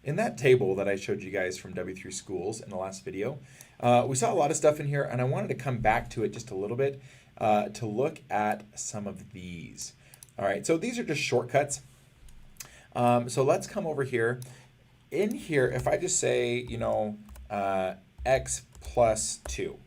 in that table that I showed you guys from W3 Schools in the last video, we saw a lot of stuff in here, and I wanted to come back to it just a little bit to look at some of these. All right, so these are just shortcuts. So let's come over here. In here, if I just say, you know, x plus 2,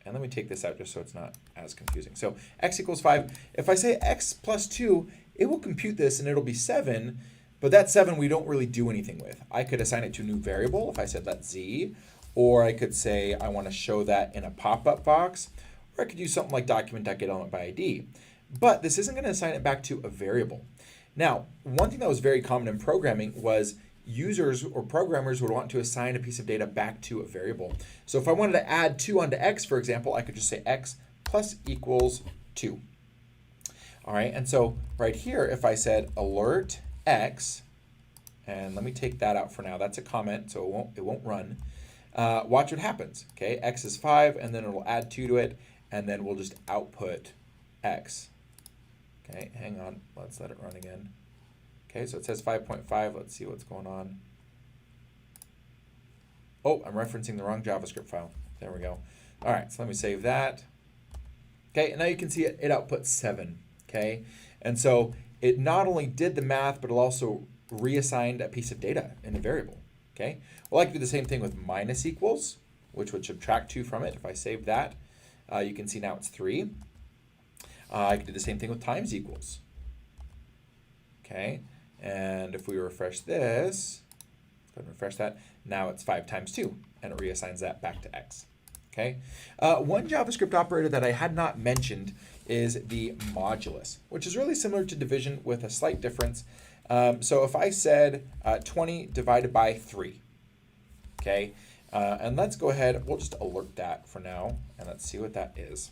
and let me take this out just so it's not as confusing. So x equals 5. If I say x plus 2, it will compute this and it'll be 7, but that 7 we don't really do anything with. I could assign it to a new variable if I said that's z, or I could say I want to show that in a pop-up box, or I could use something like document.getElementById. But this isn't going to assign it back to a variable. Now, one thing that was very common in programming was users or programmers would want to assign a piece of data back to a variable. So if I wanted to add 2 onto x, for example, I could just say x plus equals 2. All right, and so right here, if I said alert x, and let me take that out for now. That's a comment, so it won't run. Watch what happens. Okay, x is 5, and then it'll add 2 to it, and then we'll just output x. Okay, hang on, let's let it run again. Okay, so it says 5.5. Let's see what's going on. Oh, I'm referencing the wrong JavaScript file. There we go. All right, so let me save that. Okay, and now you can see it outputs 7. Okay, and so it not only did the math, but it also reassigned a piece of data in a variable. Okay, well, I can do the same thing with minus equals, which would subtract 2 from it. If I save that, you can see now it's 3. I can do the same thing with times equals. Okay, and if we refresh this, let's go ahead and refresh that. Now it's 5 times 2, and it reassigns that back to x. Okay, one JavaScript operator that I had not mentioned is the modulus, which is really similar to division with a slight difference. So if I said 20 divided by 3, okay, and let's go ahead, we'll just alert that for now, and let's see what that is.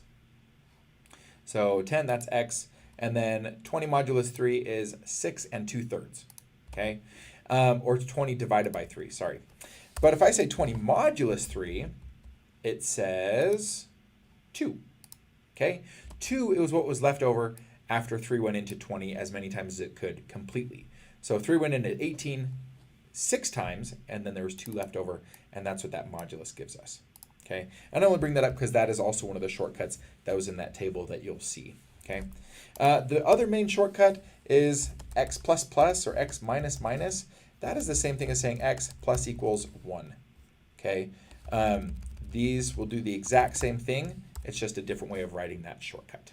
So 10, that's x, and then 20 modulus 3 is 6 2/3, okay, or 20 divided by 3, sorry. But if I say 20 modulus 3, it says 2, okay? 2 is what was left over after 3 went into 20 as many times as it could completely. So 3 went into 18 6 times, and then there was 2 left over, and that's what that modulus gives us. Okay, and I only bring that up because that is also one of the shortcuts that was in that table that you'll see. Okay, the other main shortcut is x plus plus or x minus minus. That is the same thing as saying x plus equals 1. Okay, these will do the exact same thing. It's just a different way of writing that shortcut.